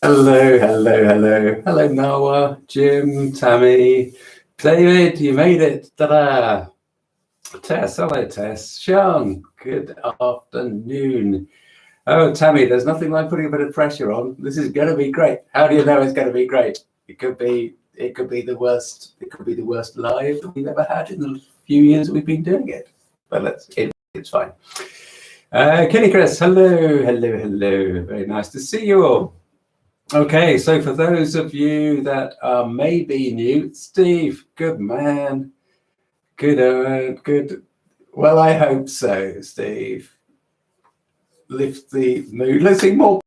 Hello, hello, hello. Hello, Noah, Jim, Tammy, David, you made it. Ta-da. Tess, hello, Tess. Sean, good afternoon. Oh, Tammy, there's nothing like putting a bit of pressure on. This is going to be great. How do you know it's going to be great? It could be the worst. It could be the worst live that we've ever had in the few years that we've been doing it. But it's fine. Kenny Chris, hello, hello, hello. Very nice to see you all. Okay, so for those of you that are maybe new, Steve, good man, good. Well, I hope so, Steve. Lift the mood. Let's see more.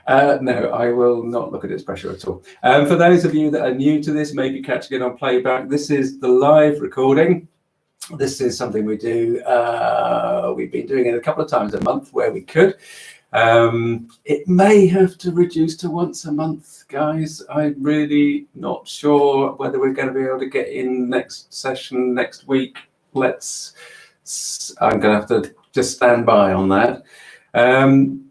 No, I will not look at its pressure at all. For those of you that are new to this, maybe catching it on playback, this is the live recording. This is something we do. We've been doing it a couple of times a month where we could. It may have to reduce to once a month, guys. I'm really not sure whether we're going to be able to get in next session next week. I'm going to have to just stand by on that.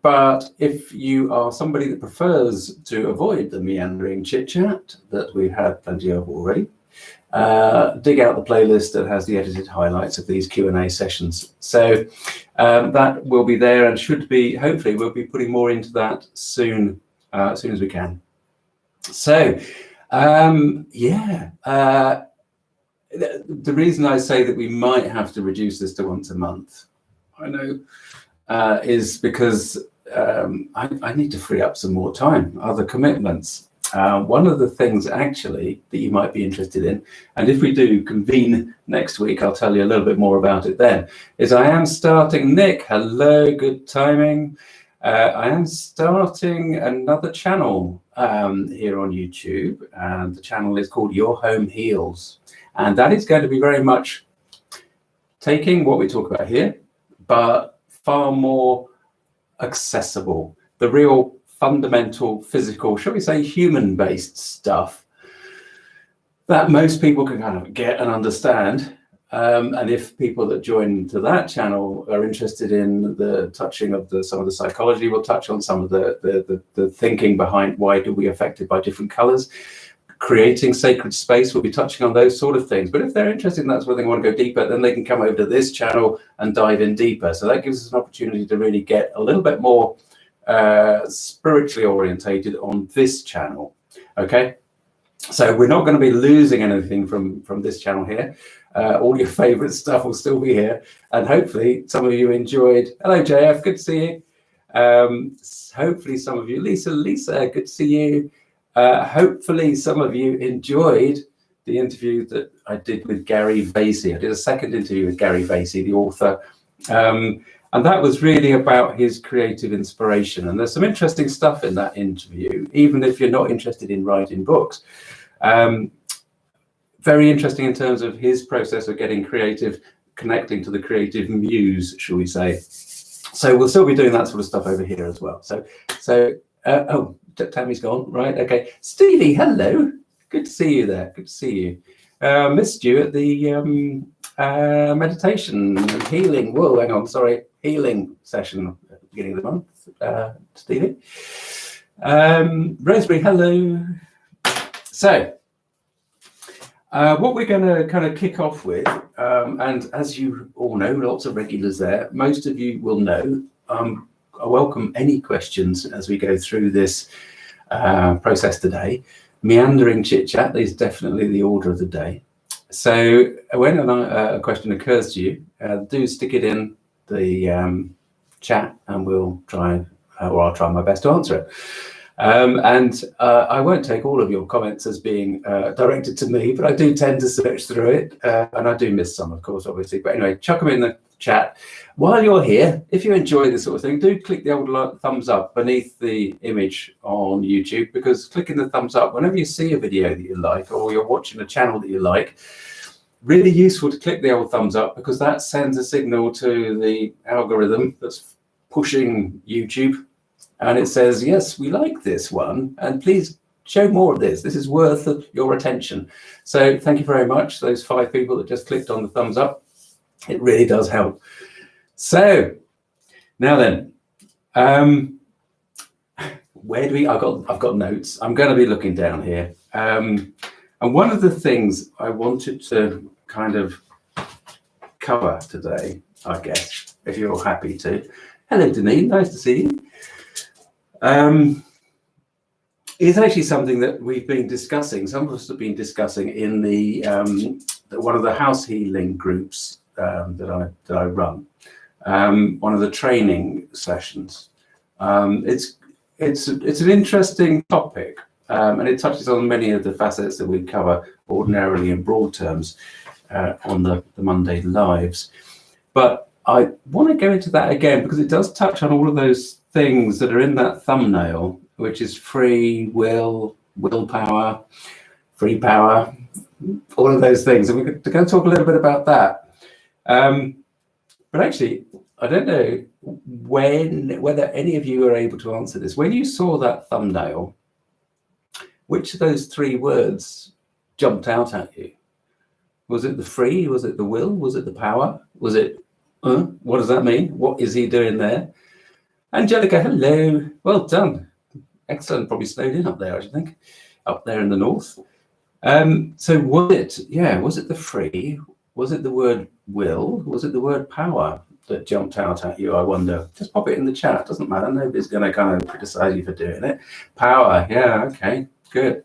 But if you are somebody that prefers to avoid the meandering chit chat that we've had plenty of already, dig out the playlist that has the edited highlights of these Q&A sessions. So that will be there and should be, hopefully we'll be putting more into that soon, as soon as we can. So the reason I say that we might have to reduce this to once a month, I know, is because I need to free up some more time, other commitments. One of the things actually that you might be interested in, and if we do convene next week, I'll tell you a little bit more about it then, is I am starting, Nick, hello, good timing. I am starting another channel here on YouTube, and the channel is called Your Home Heals. And that is going to be very much taking what we talk about here, but far more accessible, the real fundamental, physical, shall we say, human-based stuff that most people can kind of get and understand. And if people that join to that channel are interested in the touching of some of the psychology, we'll touch on some of the thinking behind why do we affected by different colors. Creating sacred space, we'll be touching on those sort of things. But if they're interested in that's where they want to go deeper, then they can come over to this channel and dive in deeper. So that gives us an opportunity to really get a little bit more spiritually orientated on this channel. Okay, so we're not going to be losing anything from this channel here. All your favorite stuff will still be here, and hopefully some of you enjoyed. Hello JF, good to see you. Hopefully some of you, Lisa, good to see you. Hopefully some of you enjoyed the interview that I did with Gary Vasey. I did a second interview with Gary Vasey, the author, and that was really about his creative inspiration. And there's some interesting stuff in that interview, even if you're not interested in writing books. Very interesting in terms of his process of getting creative, connecting to the creative muse, shall we say. So we'll still be doing that sort of stuff over here as well. Oh, Tammy's gone, right? Okay. Stevie, hello. Good to see you there. Good to see you. Missed you at the meditation and healing. Whoa, hang on, sorry. Healing session at the beginning of the month, Stevie. Rosemary, hello. So, what we're going to kind of kick off with, and as you all know, lots of regulars there, most of you will know, I welcome any questions as we go through this process today. Meandering chit chat is definitely the order of the day. So when a question occurs to you, do stick it in the chat, and we'll try, or I'll try my best to answer it. I won't take all of your comments as being directed to me, but I do tend to search through it, and I do miss some, of course, obviously. But anyway, chuck them in the chat. While you're here, if you enjoy this sort of thing, do click the old thumbs up beneath the image on YouTube, because clicking the thumbs up whenever you see a video that you like, or you're watching a channel that you like, really useful to click the old thumbs up, because that sends a signal to the algorithm that's pushing YouTube, and it says, yes, we like this one, and please show more of this. This is worth your attention. So thank you very much, those 5 people that just clicked on the thumbs up. It really does help. So now then, where do we? I've got notes. I'm going to be looking down here. And one of the things I wanted to kind of cover today, I guess, if you're happy to. Hello, Denise. Nice to see you. Is actually something that we've been discussing. Some of us have been discussing in the one of the house healing groups that I run. One of the training sessions. It's an interesting topic, and it touches on many of the facets that we cover ordinarily in broad terms on the Monday lives. But I want to go into that again because it does touch on all of those things that are in that thumbnail, which is free will, willpower, free power, all of those things. And we're going to talk a little bit about that. But actually, I don't know whether any of you are able to answer this. When you saw that thumbnail, which of those three words jumped out at you? Was it the free? Was it the will? Was it the power? Was it, what does that mean? What is he doing there? Angelica, hello. Well done. Excellent. Probably snowed in up there, I should think, up there in the north. So was it the free? Was it the word will? Was it the word power that jumped out at you, I wonder? Just pop it in the chat. Doesn't matter. Nobody's going to kind of criticize you for doing it. Power. Yeah, okay, good.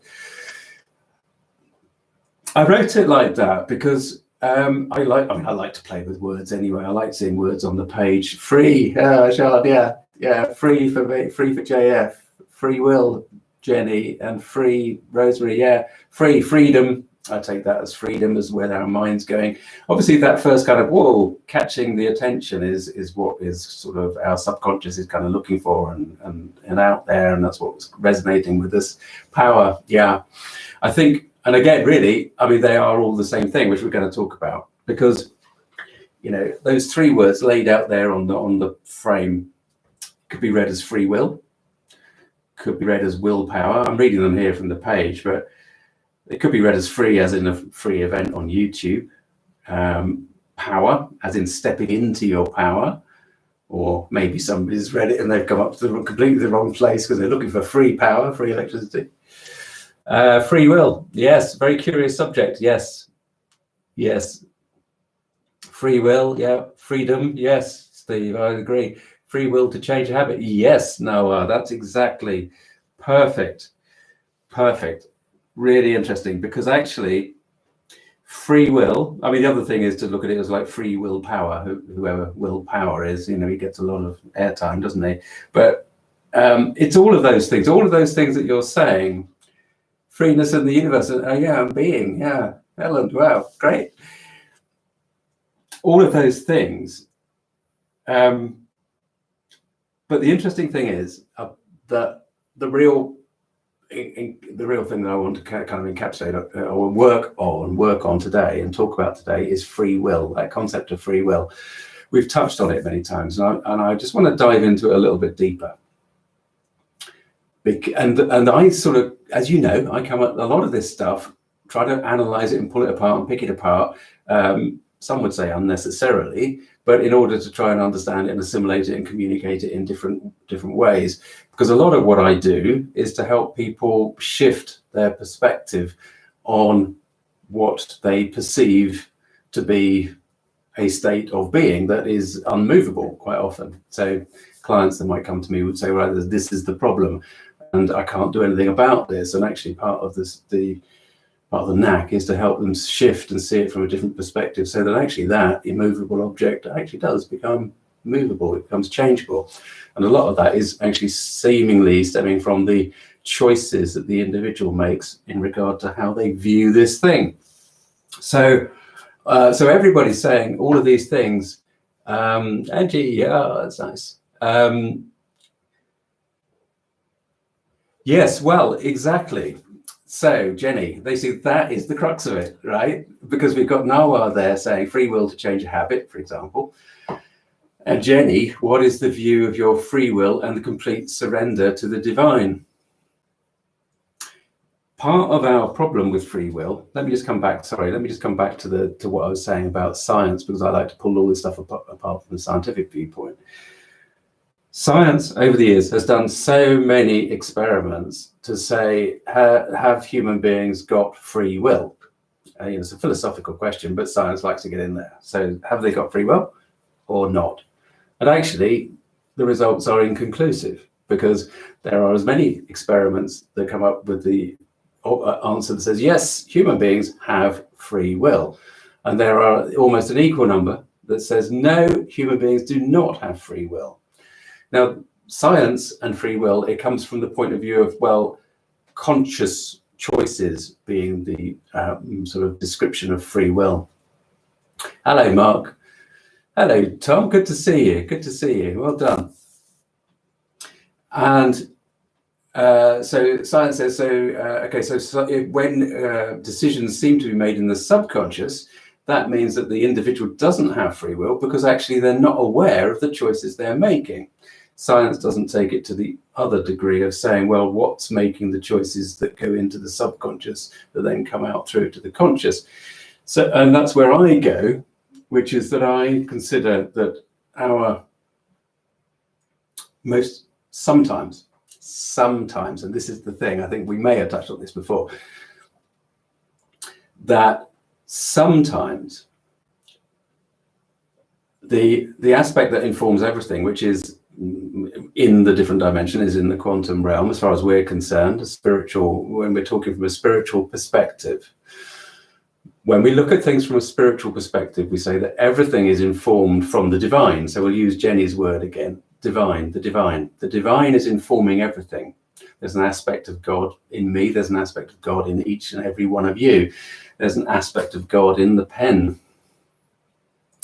I wrote it like that because I like to play with words anyway. I like seeing words on the page. Free, Charlotte, yeah. Free for JF. Free will, Jenny, and free, Rosemary, yeah. Freedom. I take that as freedom, as where our mind's going. Obviously, that first kind of whoa, catching the attention is what is sort of our subconscious is kind of looking for and out there, and that's what's resonating with us. Power, yeah. I think, and again, really, I mean, they are all the same thing, which we're going to talk about, because you know those three words laid out there on the frame could be read as free will, could be read as willpower. I'm reading them here from the page, but it could be read as free, as in a free event on YouTube. Power, as in stepping into your power. Or maybe somebody's read it and they've come up to completely the wrong place because they're looking for free power, free electricity. Free will, yes, very curious subject, yes. Free will, yeah. Freedom, yes, Steve, I agree. Free will to change a habit, yes, Noah, that's exactly perfect. Really interesting, because actually free will, I mean, the other thing is to look at it as like free willpower. Whoever willpower is, you know, he gets a lot of airtime, doesn't he? But it's all of those things that you're saying. Freeness in the universe, I'm being, yeah. Ellen, wow, great. All of those things. But the interesting thing is that the real thing that I want to kind of encapsulate or work on today and talk about today is free will, that concept of free will. We've touched on it many times, and I just want to dive into it a little bit deeper. And I sort of, as you know, I come at a lot of this stuff, try to analyze it and pull it apart and pick it apart. Some would say unnecessarily, but in order to try and understand it and assimilate it and communicate it in different ways. Because a lot of what I do is to help people shift their perspective on what they perceive to be a state of being that is unmovable quite often. So clients that might come to me would say, well, this is the problem and I can't do anything about this. And actually part of the knack is to help them shift and see it from a different perspective, so that actually that immovable object actually does become movable, it becomes changeable. And a lot of that is actually seemingly stemming from the choices that the individual makes in regard to how they view this thing. So everybody's saying all of these things. Angie, yeah, that's nice. Yes, well, exactly. So, Jenny, they see that is the crux of it, right? Because we've got Noah there saying free will to change a habit, for example. And Jenny, what is the view of your free will and the complete surrender to the divine? Part of our problem with free will, let me just come back to what I was saying about science, because I like to pull all this stuff apart from the scientific viewpoint. Science over the years has done so many experiments to say, have human beings got free will? It's a philosophical question, but science likes to get in there. So have they got free will or not? And actually, the results are inconclusive, because there are as many experiments that come up with the answer that says, yes, human beings have free will. And there are almost an equal number that says, no, human beings do not have free will. Now, science and free will, it comes from the point of view of, well, conscious choices being the sort of description of free will. Hello, Mark. Hello, Tom. Good to see you. Good to see you. Well done. And so science says, when decisions seem to be made in the subconscious, that means that the individual doesn't have free will, because actually they're not aware of the choices they're making. Science doesn't take it to the other degree of saying, well, what's making the choices that go into the subconscious that then come out through to the conscious? So, and that's where I go, which is that I consider that our sometimes, and this is the thing, I think we may have touched on this before, that sometimes the aspect that informs everything, which is in the different dimension, is in the quantum realm, as far as we're concerned, a spiritual, when we're talking from a spiritual perspective. When we look at things from a spiritual perspective, we say that everything is informed from the divine. So we'll use Jenny's word again, divine, the divine. The divine is informing everything. There's an aspect of God in me. There's an aspect of God in each and every one of you. There's an aspect of God in the pen.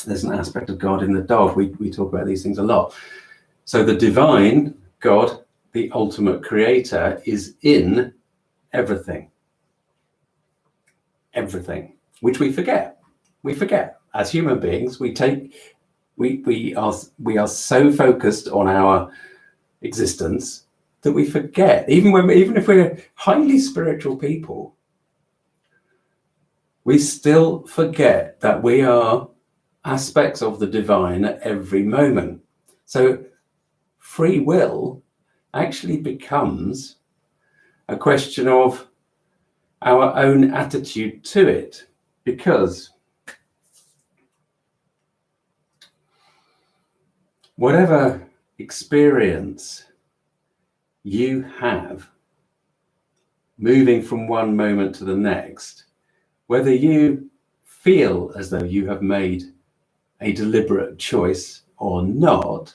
There's an aspect of God in the dog. We talk about these things a lot. So the divine, God, the ultimate creator, is in everything. Everything, which we forget. We forget. As human beings, we are so focused on our existence that we forget. Even if we're highly spiritual people, we still forget that we are aspects of the divine at every moment. So free will actually becomes a question of our own attitude to it, because whatever experience you have moving from one moment to the next, whether you feel as though you have made a deliberate choice or not,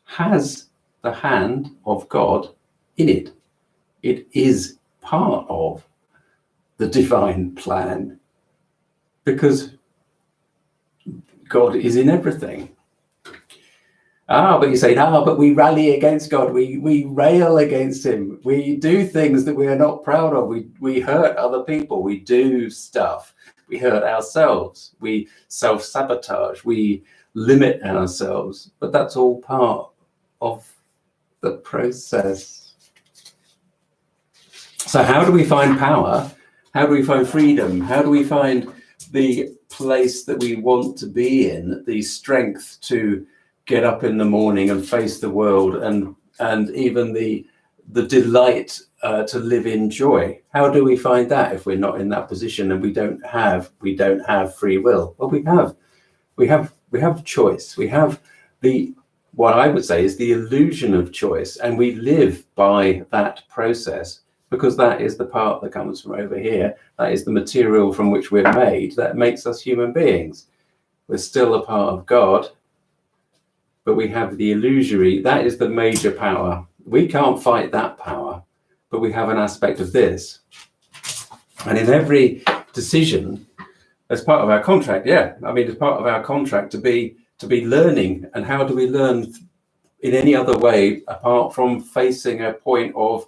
has the hand of God in it. It is part of the divine plan, because God is in everything. But you say, but we rally against God. We rail against him. We do things that we are not proud of. We hurt other people. We do stuff. We hurt ourselves. We self-sabotage. We limit ourselves. But that's all part of the process. So how do we find power? How do we find freedom? How do we find the place that we want to be in, the strength to get up in the morning and face the world, and even the delight to live in joy? How do we find that if we're not in that position and we don't have free will? Well, we have choice. We have what I would say is the illusion of choice, and we live by that process, because that is the part that comes from over here. That is the material from which we're made. That makes us human beings. We're still a part of God, but we have the illusory. That is the major power. We can't fight that power, but we have an aspect of this. And in every decision, as part of our contract, as part of our contract to be learning. And how do we learn in any other way apart from facing a point of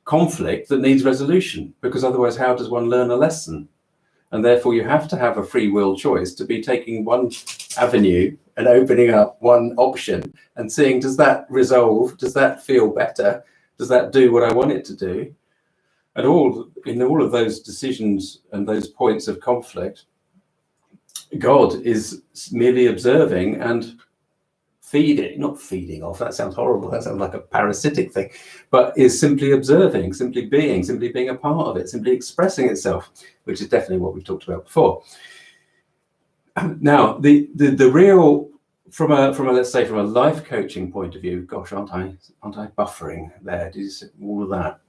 conflict that needs resolution? Because otherwise, how does one learn a lesson? And therefore, you have to have a free will choice to be taking one avenue and opening up one option and seeing, does that resolve? Does that feel better? Does that do what I want it to do? And in all of those decisions and those points of conflict, God is merely observing and not feeding off, that sounds horrible, that sounds like a parasitic thing, but is simply observing, simply being a part of it, simply expressing itself, which is definitely what we've talked about before. Now, the real, from a let's say from a life coaching point of view, gosh, aren't I buffering there? Did you see all of that?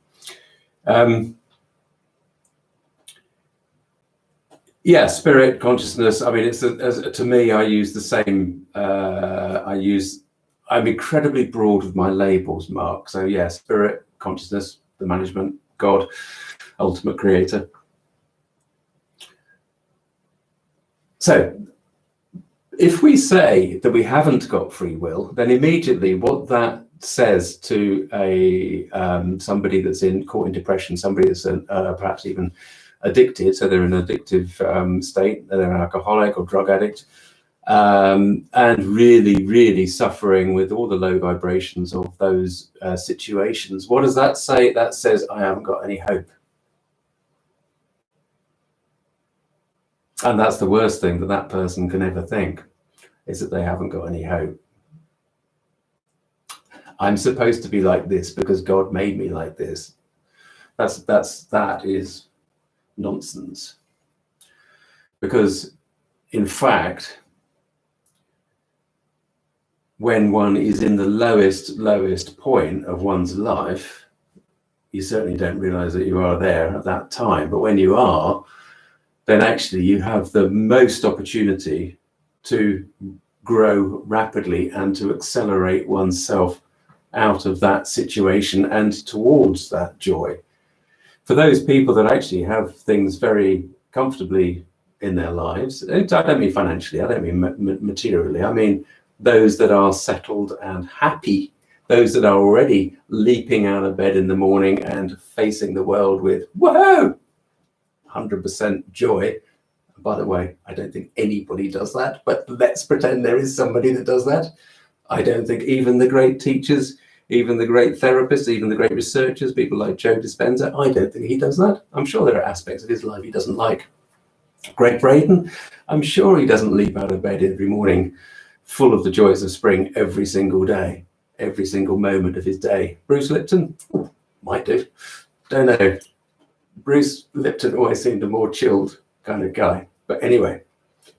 Yeah, spirit, consciousness. I mean, it's to me, I use the same. I'm incredibly broad with my labels, Mark. So yeah, spirit, consciousness, the management, God, ultimate creator. So if we say that we haven't got free will, then immediately what that says to a somebody that's caught in depression, somebody that's perhaps even addicted, so they're in an addictive state, they're an alcoholic or drug addict, and really, really suffering with all the low vibrations of those situations. What does that say? That says, I haven't got any hope. And that's the worst thing that person can ever think, is that they haven't got any hope. I'm supposed to be like this because God made me like this. That is nonsense. Because in fact, when one is in the lowest point of one's life, you certainly don't realize that you are there at that time. But when you are, then actually you have the most opportunity to grow rapidly and to accelerate oneself out of that situation and towards that joy. For those people that actually have things very comfortably in their lives, I don't mean financially, I don't mean materially, I mean those that are settled and happy, those that are already leaping out of bed in the morning and facing the world with, whoa, 100% joy. By the way, I don't think anybody does that, but let's pretend there is somebody that does that. I don't think even the great teachers, even the great therapists, even the great researchers, people like Joe Dispenza, I don't think he does that. I'm sure there are aspects of his life he doesn't like. Greg Braden, I'm sure he doesn't leap out of bed every morning full of the joys of spring every single day, every single moment of his day. Bruce Lipton, might do, don't know. Bruce Lipton always seemed a more chilled kind of guy. But anyway,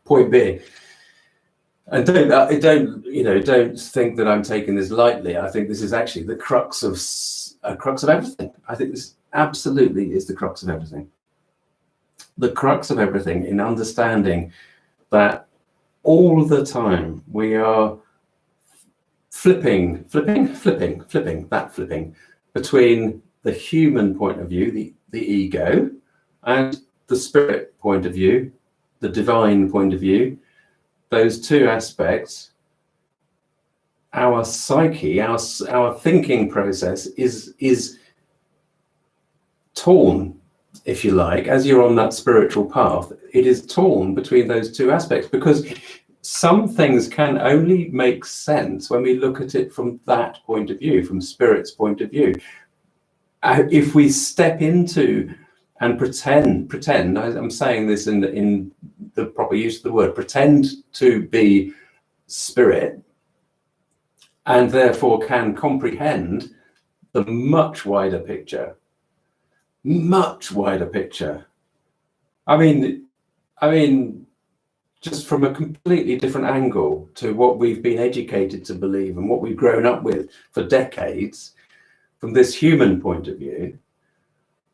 point being, and don't think that I'm taking this lightly. I think this is actually the crux of everything. I think this absolutely is the crux of everything. The crux of everything in understanding that all the time we are flipping between the human point of view, the ego, and the spirit point of view, the divine point of view. Those two aspects, our psyche, our thinking process is torn, if you like, as you're on that spiritual path. It is torn between those two aspects, because some things can only make sense when we look at it from that point of view, from spirit's point of view. If we step into and pretend, I'm saying this in the proper use of the word, pretend to be spirit, and therefore can comprehend the much wider picture. I mean, just from a completely different angle to what we've been educated to believe and what we've grown up with for decades, from this human point of view,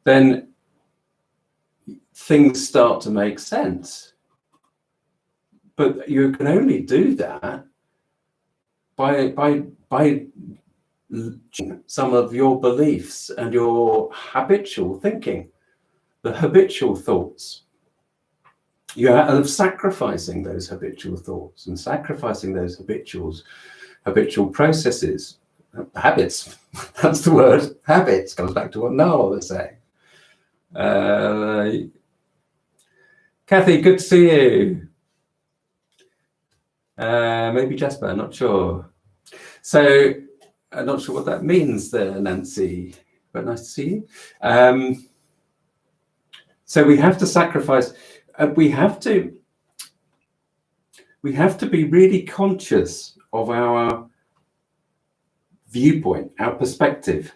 then things start to make sense. But you can only do that by some of your beliefs and your habitual thinking, the habitual thoughts. You are sacrificing those habitual thoughts and sacrificing those habitual processes, habits. That's the word. Habits comes back to what Noah was saying. Kathy, good to see you. Maybe Jasper, not sure. So I'm not sure what that means there, Nancy, but nice to see you. So we have to sacrifice. We have to be really conscious of our viewpoint, our perspective.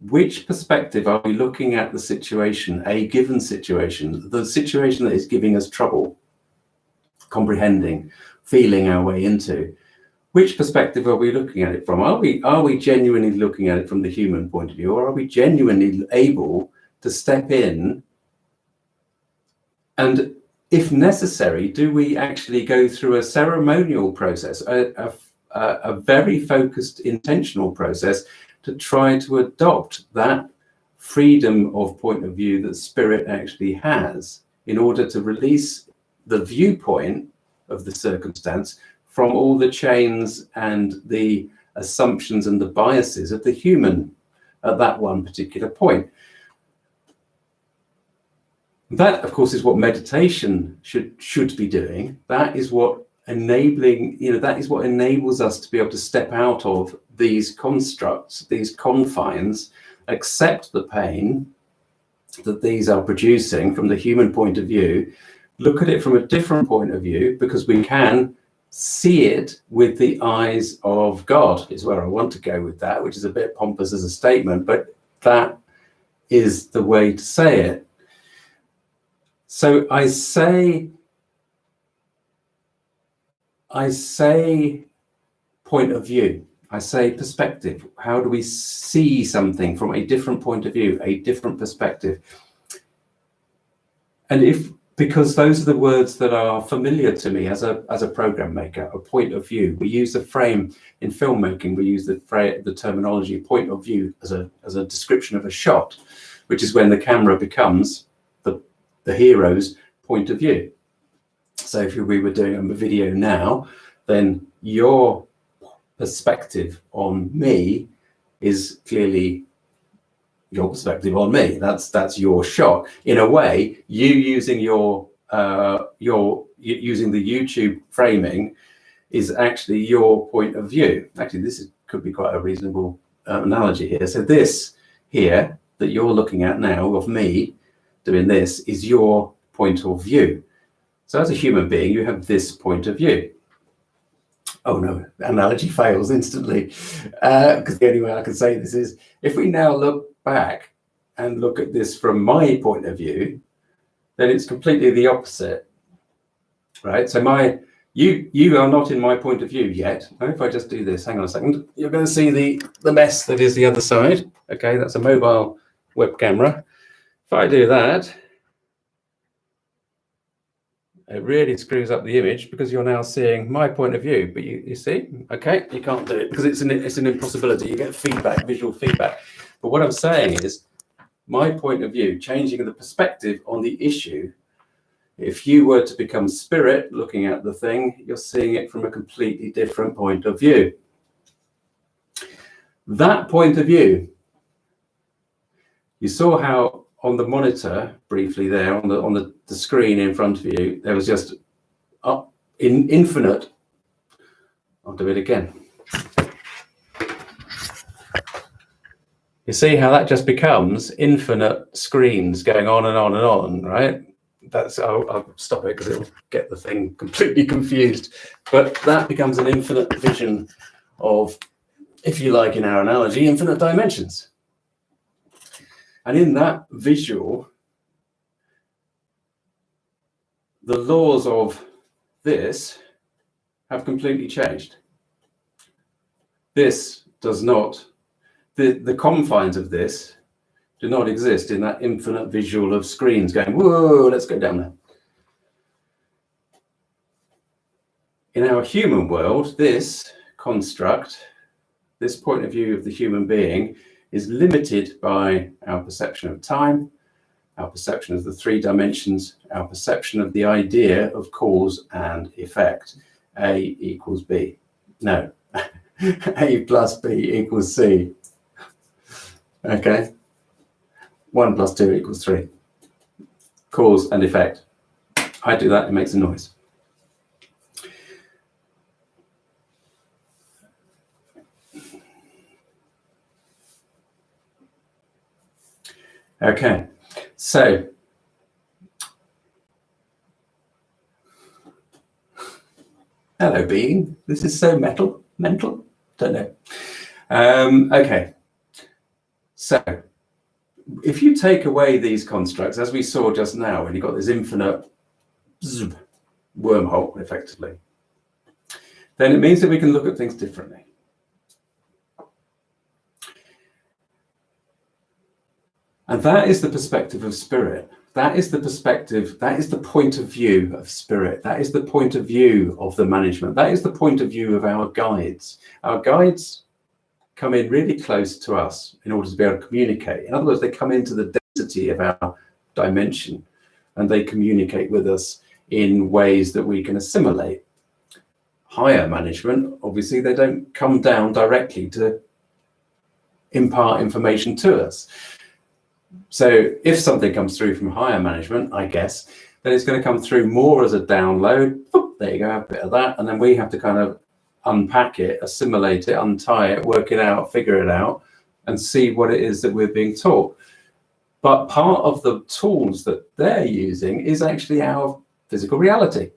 Which perspective are we looking at the situation, a given situation, the situation that is giving us trouble, comprehending, feeling our way into? Which perspective are we looking at it from? Are we genuinely looking at it from the human point of view, or are we genuinely able to step in and, if necessary, do we actually go through a ceremonial process, a very focused, intentional process to try to adopt that freedom of point of view that spirit actually has in order to release the viewpoint of the circumstance from all the chains and the assumptions and the biases of the human at that one particular point? That, of course, is what meditation should be doing. That is what that is what enables us to be able to step out of these constructs, these confines, accept the pain that these are producing from the human point of view, look at it from a different point of view, because we can see it with the eyes of God, is where I want to go with that, which is a bit pompous as a statement, but that is the way to say it. So I say point of view, I say perspective. How do we see something from a different point of view, a different perspective? And because those are the words that are familiar to me as a program maker, a point of view. We use the frame in filmmaking, we use the terminology point of view as a description of a shot, which is when the camera becomes the hero's point of view. So if we were doing a video now, then your perspective on me is clearly your perspective on me. That's your shot. In a way, you using using the YouTube framing is actually your point of view. Actually, could be quite a reasonable analogy here. So this here that you're looking at now of me doing this is your point of view. So as a human being, you have this point of view. Oh no, the analogy fails instantly, because the only way I can say this is, if we now look back and look at this from my point of view, then it's completely the opposite, right? So you are not in my point of view yet. If I just do this, hang on a second, you're going to see the mess that is the other side. Okay, that's a mobile web camera. If I do that, it really screws up the image, because you're now seeing my point of view. But you see, okay, you can't do it because it's an impossibility. You get feedback, visual feedback. But what I'm saying is, my point of view, changing the perspective on the issue. If you were to become spirit looking at the thing, you're seeing it from a completely different point of view. That point of view, you saw how on the monitor briefly there on the screen in front of you, there was just infinite. I'll do it again. You see how that just becomes infinite screens going on and on and on, right? I'll stop it because it'll get the thing completely confused. But that becomes an infinite vision of, if you like, in our analogy, infinite dimensions. And in that visual, the laws of this have completely changed. This does not, the confines of this do not exist in that infinite visual of screens going, whoa, let's go down there. In our human world, this construct, this point of view of the human being, is limited by our perception of time, our perception of the three dimensions, our perception of the idea of cause and effect. A equals B. No. A plus B equals C. Okay. 1 plus 2 equals 3. Cause and effect. I do that, it makes a noise. Okay, so hello being. This is so mental. Don't know. Okay. So if you take away these constructs, as we saw just now, when you've got this infinite wormhole, effectively, then it means that we can look at things differently. And that is the perspective of spirit. That is the perspective, that is the point of view of spirit. That is the point of view of the management. That is the point of view of our guides. Our guides come in really close to us in order to be able to communicate. In other words, they come into the density of our dimension and they communicate with us in ways that we can assimilate. Higher management, obviously, they don't come down directly to impart information to us. So if something comes through from higher management, I guess, then it's going to come through more as a download. There you go, have a bit of that. And then we have to kind of unpack it, assimilate it, untie it, work it out, figure it out, and see what it is that we're being taught. But part of the tools that they're using is actually our physical reality.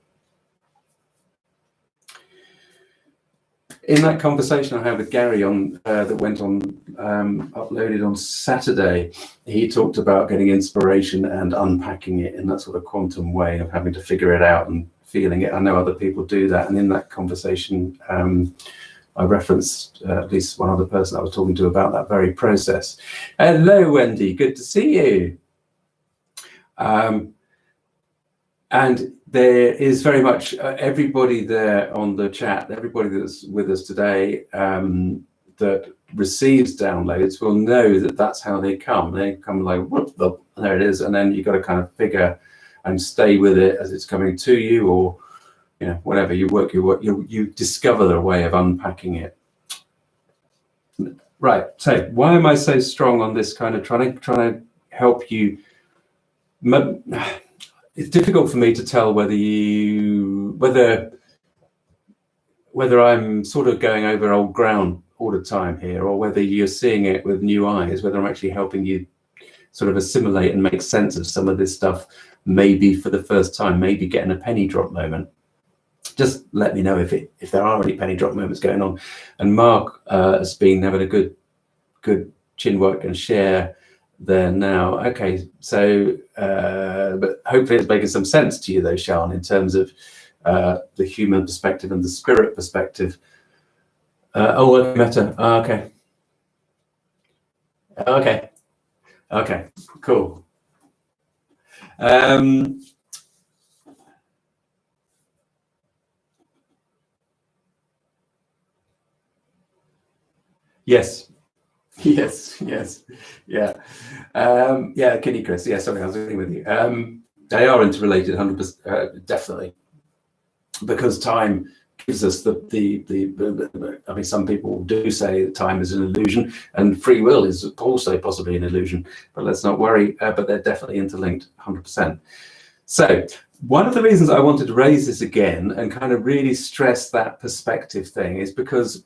In that conversation I had with Gary on that went on uploaded on Saturday, he talked about getting inspiration and unpacking it in that sort of quantum way of having to figure it out and feeling it. I know other people do that, and in that conversation I referenced at least one other person I was talking to about that very process. Hello, Wendy, good to see you. And there is very much everybody there on the chat, everybody that's with us today that receives downloads will know that that's how they come. They come like, whoop, there it is. And then you've got to kind of figure and stay with it as it's coming to you, or, you know, whatever, you discover the way of unpacking it. Right, so why am I so strong on this kind of trying to help you? It's difficult for me to tell whether I'm sort of going over old ground all the time here, or whether you're seeing it with new eyes, whether I'm actually helping you sort of assimilate and make sense of some of this stuff, maybe for the first time, maybe getting a penny drop moment. Just let me know if there are any penny drop moments going on. And Mark has been having a good chin work and share there now. Okay, so but hopefully it's making some sense to you though, Sean, in terms of the human perspective and the spirit perspective. Meta. Okay, cool. Yes, yeah. Yeah, Kitty Chris, yeah, sorry, I was agreeing with you. They are interrelated 100%, definitely, because time gives us the I mean, some people do say that time is an illusion, and free will is also possibly an illusion, but let's not worry, but they're definitely interlinked 100%. So one of the reasons I wanted to raise this again and kind of really stress that perspective thing is because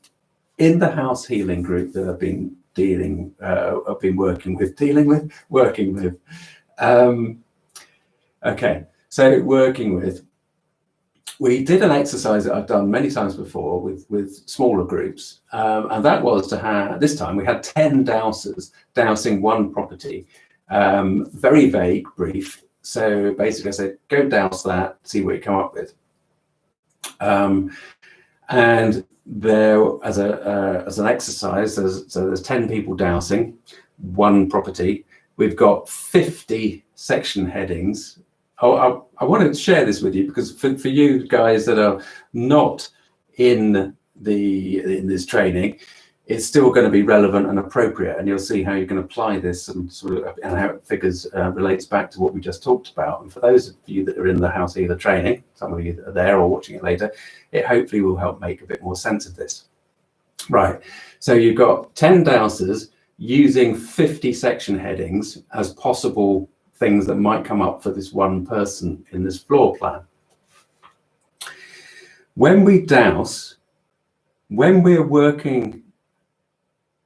in the house healing group that I've been working with. Okay, so working with, we did an exercise that I've done many times before with smaller groups, and that was to have, this time we had 10 dowsers dowsing one property, very vague, brief. So basically I said, go douse that, see what you come up with. And there, as an exercise, there's 10 people dowsing one property. We've got 50 section headings. Oh, I wanted to share this with you because for you guys that are not in this training, it's still going to be relevant and appropriate, and you'll see how you can apply this and sort of and how it figures relates back to what we just talked about. And for those of you that are in the house healer training, some of you that are there or watching it later, it hopefully will help make a bit more sense of this. Right, so you've got 10 dowsers using 50 section headings as possible things that might come up for this one person in this floor plan. When we dowse, when we're working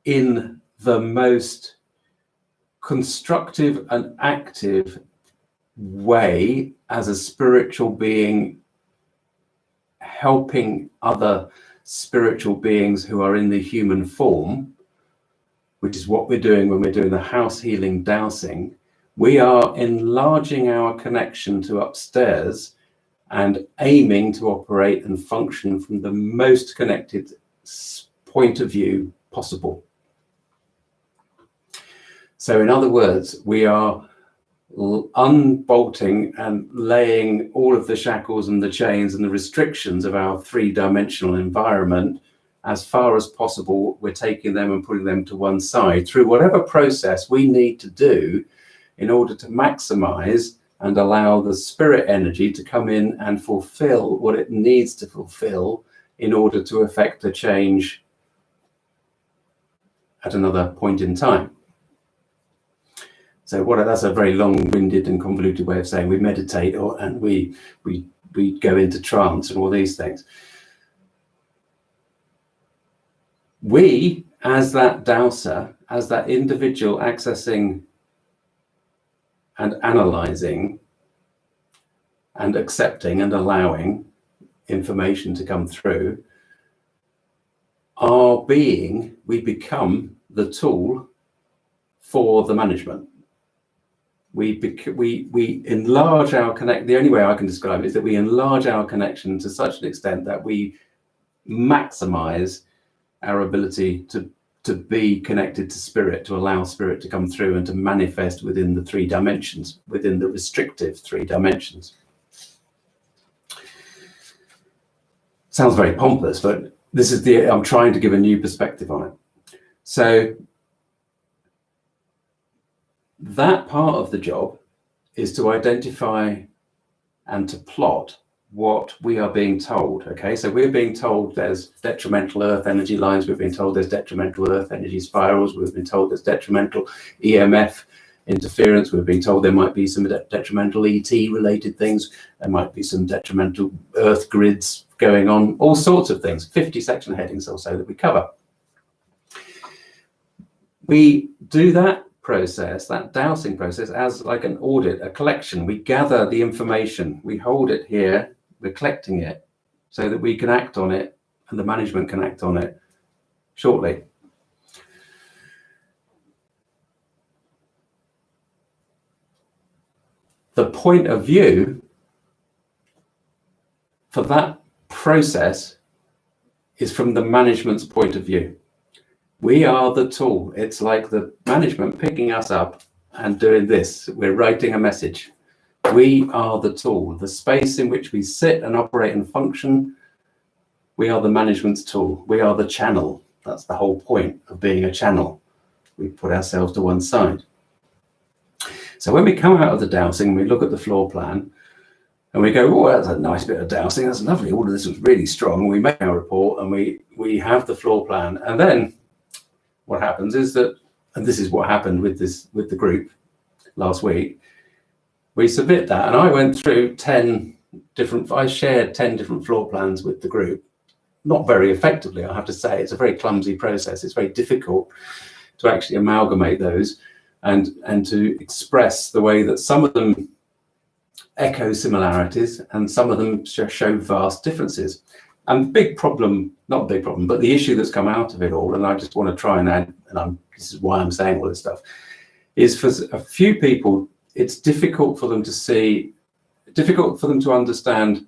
in the most constructive and active way as a spiritual being helping other spiritual beings who are in the human form, which is what we're doing when we're doing the house healing dowsing, we are enlarging our connection to upstairs and aiming to operate and function from the most connected point of view possible. So in other words, we are unbolting and laying all of the shackles and the chains and the restrictions of our three-dimensional environment. As far as possible, we're taking them and putting them to one side through whatever process we need to do in order to maximize and allow the spirit energy to come in and fulfill what it needs to fulfill in order to effect a change at another point in time. So that's a very long-winded and convoluted way of saying we meditate and we go into trance and all these things. We, as that dowser, as that individual accessing and analyzing and accepting and allowing information to come through, our being, we become the tool for the management. We enlarge our connect. The only way I can describe it is that we enlarge our connection to such an extent that we maximize our ability to be connected to spirit, to allow spirit to come through and to manifest within the three dimensions, within the restrictive three dimensions. Sounds very pompous, but this is I'm trying to give a new perspective on it. So that part of the job is to identify and to plot what we are being told. Okay, so we're being told there's detrimental earth energy lines, we've been told there's detrimental earth energy spirals, we've been told there's detrimental EMF interference, we've been told there might be some detrimental ET related things, there might be some detrimental earth grids going on, all sorts of things, 50 section headings or so that we cover. We do that process, that dowsing process, as like an audit, a collection. We gather the information, we hold it here, we're collecting it so that we can act on it and the management can act on it shortly. The point of view for that process is from the management's point of view. We are the tool. It's like the management picking us up and doing this. We're writing a message. We are the tool. The space in which we sit and operate and function, we are the management's tool. We are the channel. That's the whole point of being a channel. We put ourselves to one side. So when we come out of the dowsing, we look at the floor plan and we go, oh, that's a nice bit of dowsing. That's lovely. All of this was really strong. We make our report and we have the floor plan. And then what happens is that, and this is what happened with the group last week, we submit that. And I went through I shared 10 different floor plans with the group. Not very effectively, I have to say. It's a very clumsy process. It's very difficult to actually amalgamate those and to express the way that some of them echo similarities and some of them show vast differences. And big problem, not big problem, but the issue that's come out of it all, and I just want to try and add, and this is why I'm saying all this stuff, is for a few people, it's difficult for them to see, difficult for them to understand.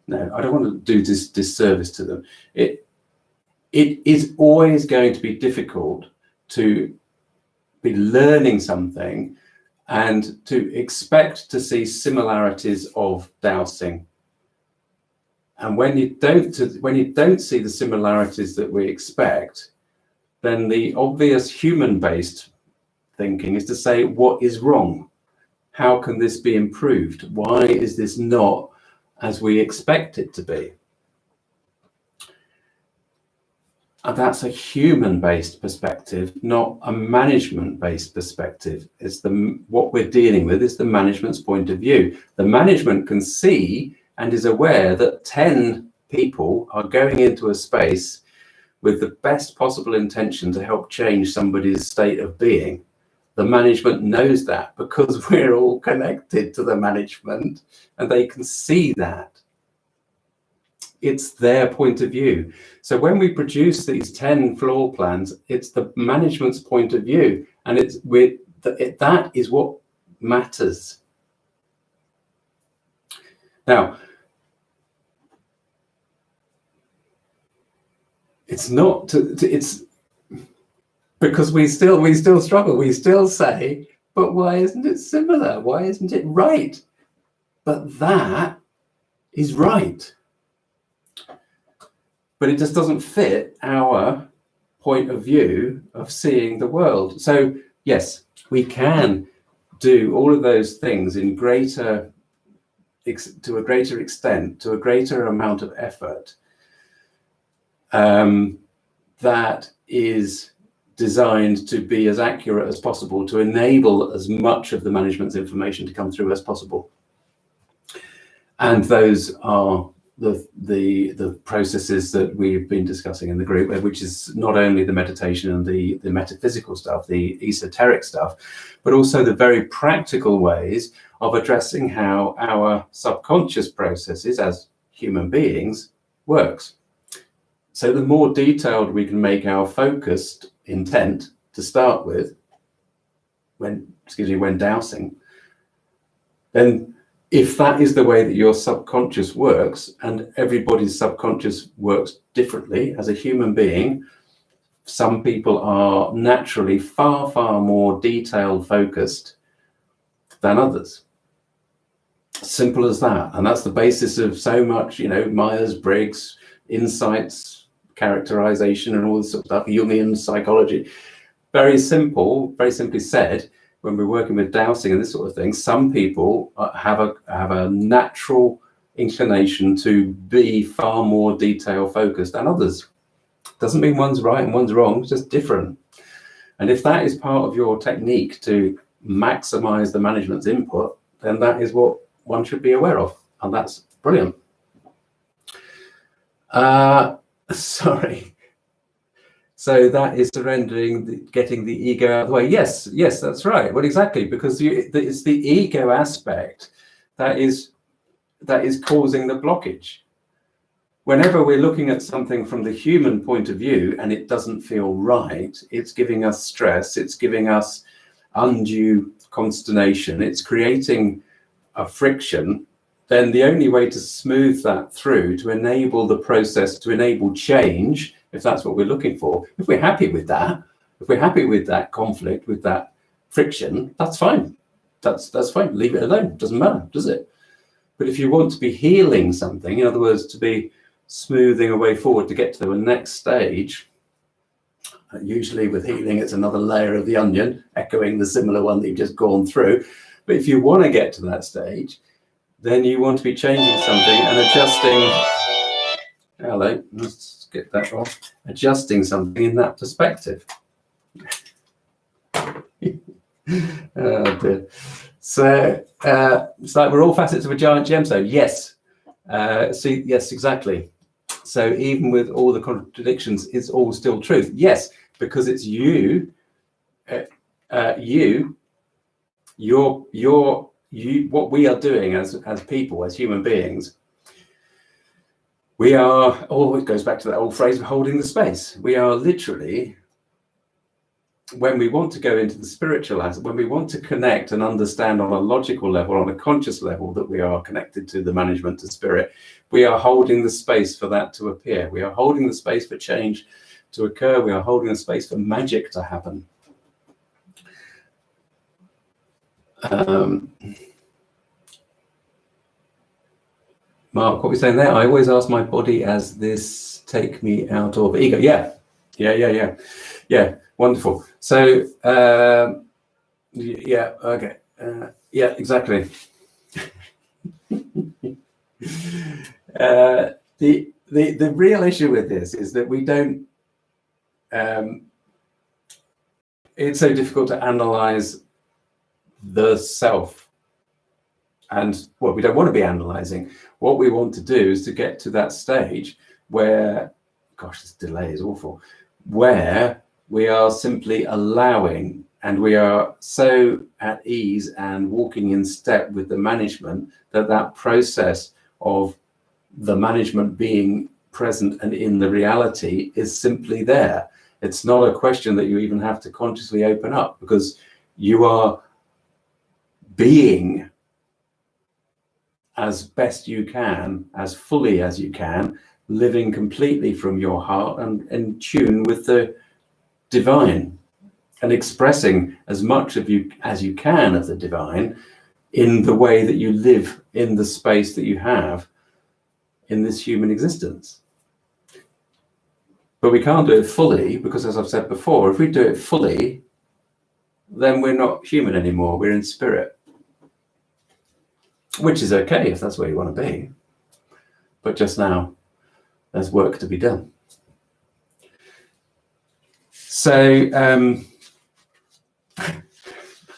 No, I don't want to do this disservice to them. It is always going to be difficult to be learning something and to expect to see similarities of dowsing. And when you don't see the similarities that we expect, then the obvious human-based thinking is to say, what is wrong? How can this be improved? Why is this not as we expect it to be? And that's a human-based perspective, not a management-based perspective. It's what we're dealing with is the management's point of view. The management can see and is aware that 10 people are going into a space with the best possible intention to help change somebody's state of being. The management knows that because we're all connected to the management and they can see that. it's their point of view. So when we produce these 10 floor plans, it's the management's point of view, and that is what matters. Now, it's not it's because we still struggle. We still say, but why isn't it similar? Why isn't it right? But that is right. But it just doesn't fit our point of view of seeing the world. So yes, we can do all of those things in to a greater extent, to a greater amount of effort, that is designed to be as accurate as possible, to enable as much of the management's information to come through as possible. And those are the processes that we've been discussing in the group, which is not only the meditation and the metaphysical stuff, the esoteric stuff, but also the very practical ways of addressing how our subconscious processes as human beings works. So the more detailed we can make our focused intent to start with, when dowsing, then if that is the way that your subconscious works, and everybody's subconscious works differently as a human being, some people are naturally far, far more detail focused than others. Simple as that. And that's the basis of so much, Myers-Briggs, insights, characterization, and all this sort of stuff, Jungian psychology. Very simple, very simply said, when we're working with dowsing and this sort of thing, some people have a natural inclination to be far more detail focused than others. Doesn't mean one's right and one's wrong, it's just different. And if that is part of your technique to maximize the management's input, then that is what one should be aware of. And that's brilliant. Sorry. So that is surrendering, getting the ego out of the way. Yes, that's right. Well, exactly, because it's the ego aspect that is causing the blockage. Whenever we're looking at something from the human point of view and it doesn't feel right, it's giving us stress, it's giving us undue consternation, it's creating a friction, then the only way to smooth that through, to enable the process, to enable change, if that's what we're looking for, if we're happy with that, conflict, with that friction, that's fine. That's fine. Leave it alone. Doesn't matter, does it? But if you want to be healing something, in other words, to be smoothing a way forward to get to the next stage, usually with healing, it's another layer of the onion, echoing the similar one that you've just gone through. But if you want to get to that stage, then you want to be changing something and adjusting. Hello, let's get that off. Adjusting something in that perspective. Oh dear. So it's like we're all facets of a giant gemstone. Yes. Yes, exactly. So even with all the contradictions, it's all still truth. Yes, because it's you. What we are doing as people, as human beings, we are, it goes back to that old phrase of holding the space. We are literally, when we want to go into the spiritual aspect, when we want to connect and understand on a logical level, on a conscious level, that we are connected to the management of spirit, we are holding the space for that to appear. We are holding the space for change to occur. We are holding the space for magic to happen. Mark, what we're saying there, I always ask my body as this take me out of ego. Yeah, wonderful. So yeah, okay, yeah, exactly. The real issue with this is that we don't, it's so difficult to analyze the self. And what we don't want to be analyzing. What we want to do is to get to that stage where, gosh, this delay is awful, where we are simply allowing, and we are so at ease and walking in step with the management that that process of the management being present and in the reality is simply there. It's not a question that you even have to consciously open up, because you are being as best you can, as fully as you can, living completely from your heart and in tune with the divine, and expressing as much of you as you can of the divine in the way that you live in the space that you have in this human existence. But we can't do it fully, because as I've said before, if we do it fully, then we're not human anymore, we're in spirit. Which is okay if that's where you want to be. But just now, there's work to be done. So,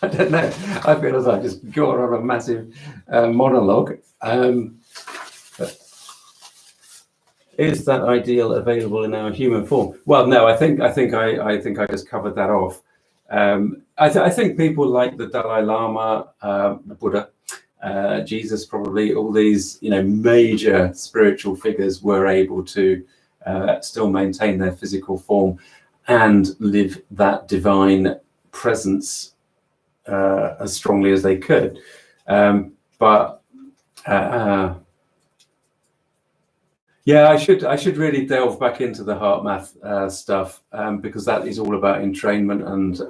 I don't know, I feel as I've just gone on a massive monologue. But is that ideal available in our human form? Well, no, I think I just covered that off. I think people like the Dalai Lama, the Buddha, Jesus, probably all these, major spiritual figures were able to still maintain their physical form and live that divine presence as strongly as they could. Yeah, I should really delve back into the heart math stuff, because that is all about entrainment and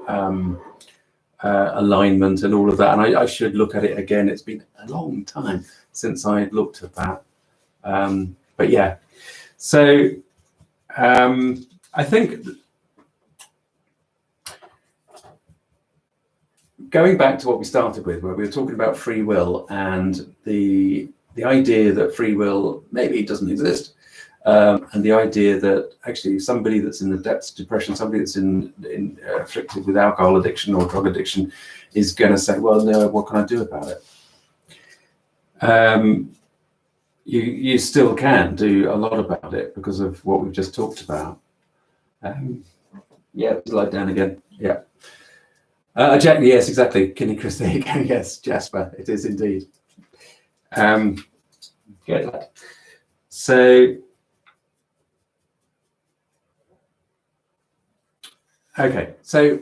alignment and all of that. And I should look at it again. It's been a long time since I looked at that. But yeah, so I think going back to what we started with, where we were talking about free will and the idea that free will maybe doesn't exist, and the idea that actually somebody that's in the depths of depression, somebody that's in afflicted with alcohol addiction or drug addiction, is going to say, well, no, what can I do about it? You still can do a lot about it because of what we've just talked about. Yeah, lie down again. Yeah. Jack, yes, exactly. Kenny Chris, there you go. Yes, Jasper, it is indeed. Good. So, okay, so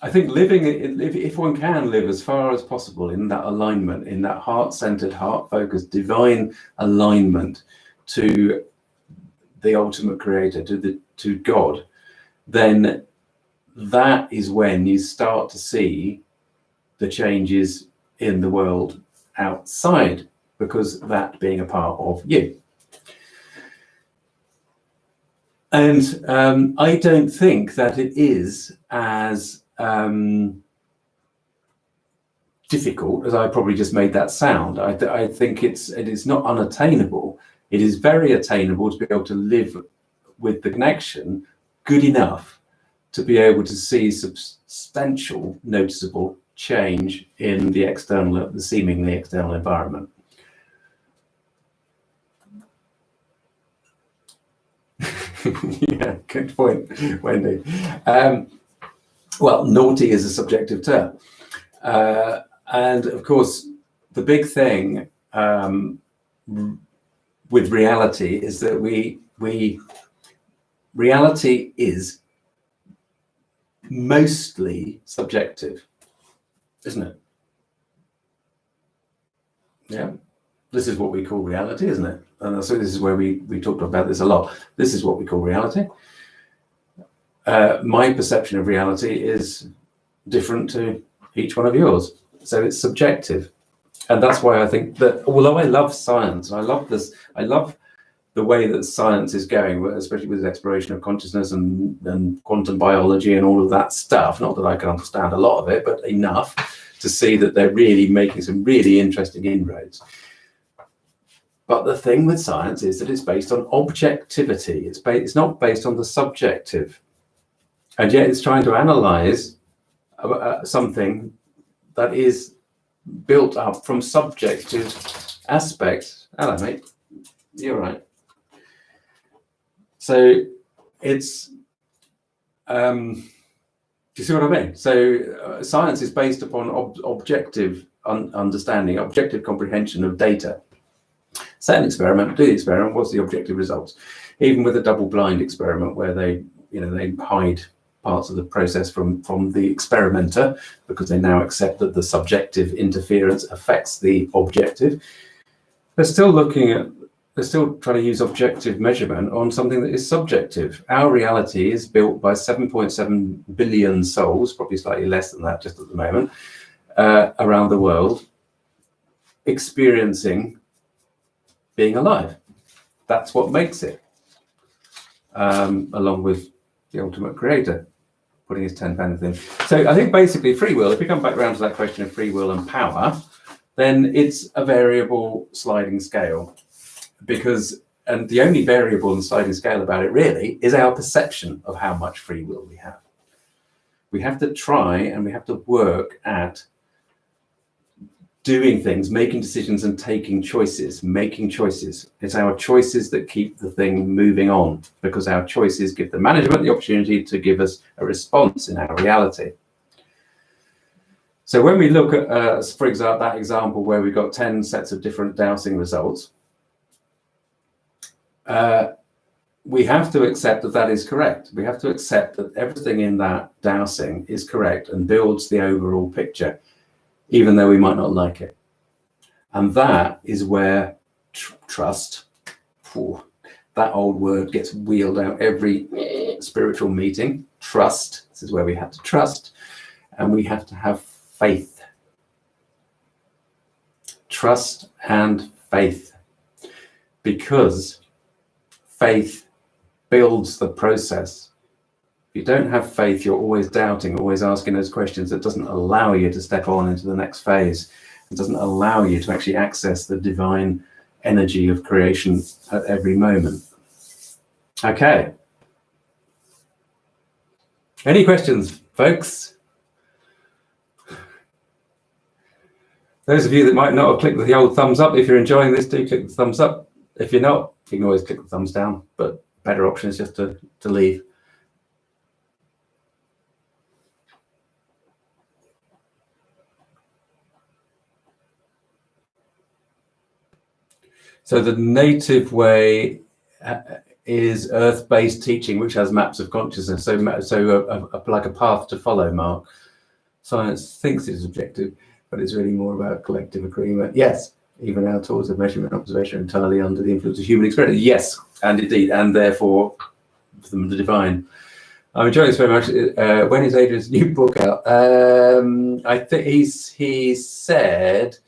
I think living, if one can live as far as possible in that alignment, in that heart-centered, heart-focused, divine alignment to the ultimate creator, to God, then that is when you start to see the changes in the world outside, because that being a part of you. And I don't think that it is as difficult as I probably just made that sound. I think it is not unattainable. It is very attainable to be able to live with the connection good enough to be able to see substantial, noticeable change in the seemingly external environment. Yeah, good point, Wendy. Well, naughty is a subjective term. And of course, the big thing with reality is that reality is mostly subjective, isn't it? Yeah, this is what we call reality, isn't it? And so this is where we talked about this a lot. This is what we call reality. My perception of reality is different to each one of yours, so it's subjective. And that's why I think that, although I love science, I love the way that science is going, especially with the exploration of consciousness and quantum biology and all of that stuff. Not that I can understand a lot of it, but enough to see that they're really making some really interesting inroads. But the thing with science is that it's based on objectivity. It's not based on the subjective. And yet it's trying to analyze something that is built up from subjective aspects. Hello, mate. You're right. So it's, do you see what I mean? So science is based upon objective understanding, objective comprehension of data. Set an experiment, do the experiment, what's the objective results? Even with a double-blind experiment where they hide parts of the process from the experimenter because they now accept that the subjective interference affects the objective. They're still trying to use objective measurement on something that is subjective. Our reality is built by 7.7 billion souls, probably slightly less than that just at the moment, around the world, experiencing being alive. That's what makes it, along with the ultimate creator putting his 10 pence in. So I think basically free will, if we come back around to that question of free will and power, then it's a variable sliding scale, and the only variable and sliding scale about it really is our perception of how much free will we have. We have to try and we have to work at doing things, making decisions and taking choices, It's our choices that keep the thing moving on, because our choices give the management the opportunity to give us a response in our reality. So when we look at, for example, that example where we've got 10 sets of different dowsing results, we have to accept that is correct. We have to accept that everything in that dowsing is correct and builds the overall picture, even though we might not like it. And that is where trust, that old word gets wheeled out every spiritual meeting. Trust, this is where we have to trust, and we have to have faith. Trust and faith, because faith builds the process. If you don't have faith, you're always doubting, always asking those questions. That doesn't allow you to step on into the next phase. It doesn't allow you to actually access the divine energy of creation at every moment. Okay. Any questions, folks? Those of you that might not have clicked the old thumbs up, if you're enjoying this, do click the thumbs up. If you're not, you can always click the thumbs down, but better option is just to leave. So the native way is earth-based teaching, which has maps of consciousness. So like a path to follow, Mark. Science thinks it's objective, but it's really more about collective agreement. Yes, even our tools of measurement and observation are entirely under the influence of human experience. Yes, and indeed, and therefore the divine. I'm enjoying this very much. When is Adrian's new book out? I think he said.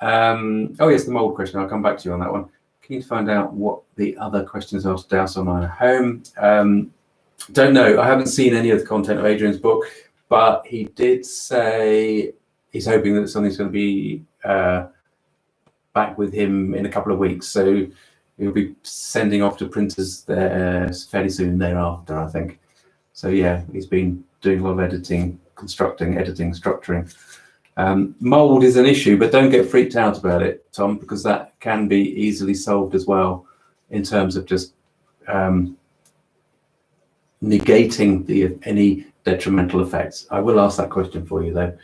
Oh yes, the mold question. I'll come back to you on that one. Keen to find out what the other questions are to Douse Online at home. Don't know. I haven't seen any of the content of Adrian's book, but he did say he's hoping that something's going to be back with him in a couple of weeks. So he'll be sending off to printers there fairly soon thereafter, I think. So yeah, he's been doing a lot of editing, constructing, editing, structuring. Mold is an issue, but don't get freaked out about it, Tom, because that can be easily solved as well in terms of just negating any detrimental effects. I will ask that question for you though.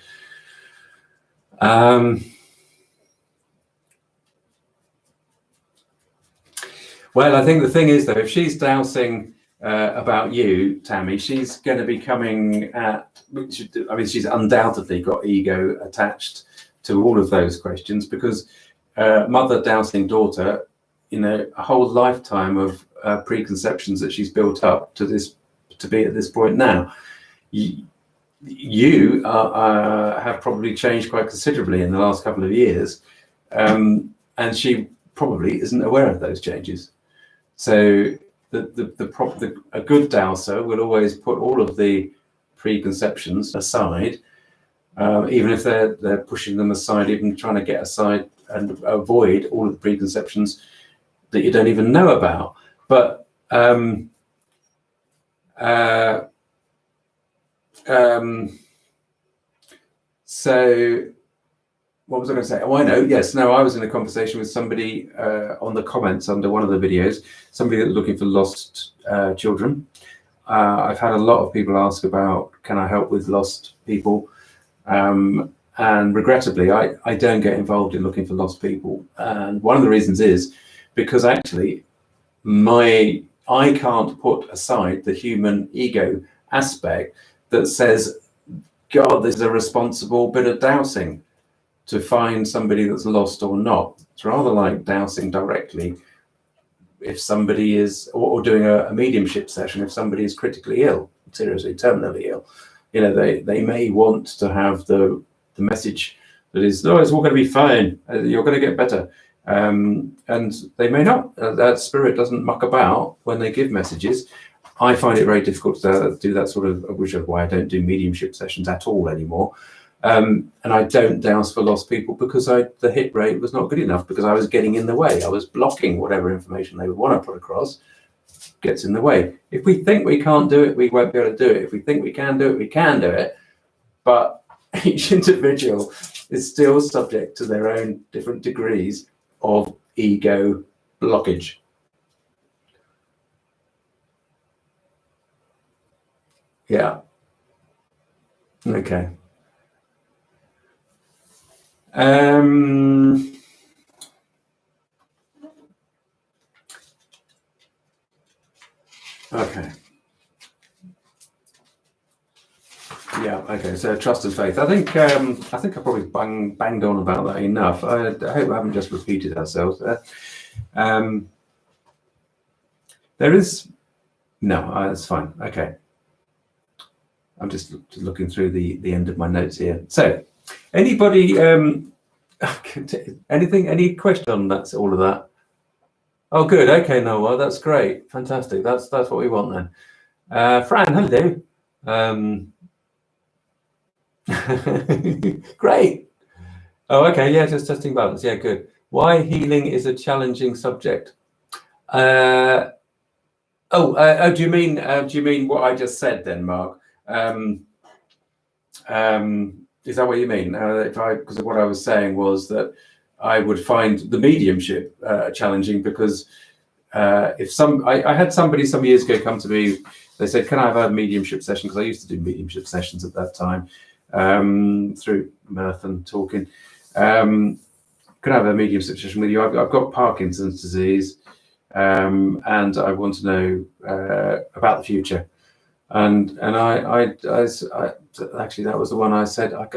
Well, I think the thing is though, if she's dowsing about you, Tammy, she's going to be coming at, I mean, she's undoubtedly got ego attached to all of those questions, because mother dowsing daughter, you know, a whole lifetime of preconceptions that she's built up to be at this point now. You have probably changed quite considerably in the last couple of years, and she probably isn't aware of those changes. So a good dowser will always put all of the preconceptions aside, even if they're pushing them aside, even trying to get aside and avoid all of the preconceptions that you don't even know about. But so what was I going to say? Oh, I know. Yes. No, I was in a conversation with somebody on the comments under one of the videos, somebody that was looking for lost children. I've had a lot of people ask about, can I help with lost people? And And regrettably, I don't get involved in looking for lost people. And one of the reasons is because actually I can't put aside the human ego aspect that says, God, this is a responsible bit of dowsing to find somebody that's lost or not. It's rather like dowsing directly if somebody is, or doing a mediumship session, if somebody is critically ill, seriously, terminally ill. You know, they may want to have the message that is, oh, it's all going to be fine, you're going to get better. And they may not. That spirit doesn't muck about when they give messages. I find it very difficult to do that sort of, which is why I don't do mediumship sessions at all anymore. And I don't douse for lost people because the hit rate was not good enough, because I was getting in the way. I was blocking whatever information they would want to put across. Gets in the way. If we think we can't do it, we won't be able to do it. If we think we can do it, we can do it. But each individual is still subject to their own different degrees of ego blockage. Yeah. Okay. Okay. Yeah. Okay. So trust and faith. I think I probably banged on about that enough. I hope I haven't just repeated ourselves there. There is no. That's fine. Okay. I'm just looking through the end of my notes here. So, anybody? Anything? Any question on that's all of that? Oh, good. Okay, Noah, that's great. Fantastic. That's what we want then. Fran, hello. Great. Oh, okay. Yeah, just testing balance. Yeah, good. Why healing is a challenging subject? Do you mean what I just said then, Mark? Is that what you mean? Because what I was saying was that I would find the mediumship challenging, because I had somebody some years ago come to me. They said, "Can I have a mediumship session?" Because I used to do mediumship sessions at that time through mirth and talking. Can I have a mediumship session with you? I've got Parkinson's disease, and I want to know about the future. And I actually, that was the one I said, I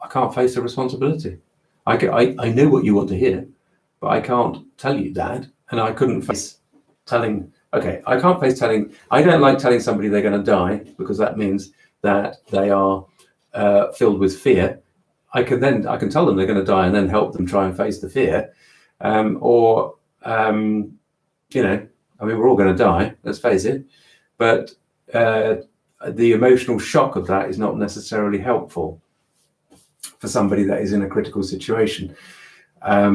can't face the responsibility. I know what you want to hear, but I can't tell you that. And I couldn't face telling. Okay, I can't face telling. I don't like telling somebody they're going to die, because that means that they are filled with fear. I can tell them they're going to die and then help them try and face the fear, I mean, we're all going to die, let's face it, but the emotional shock of that is not necessarily helpful for somebody that is in a critical situation. A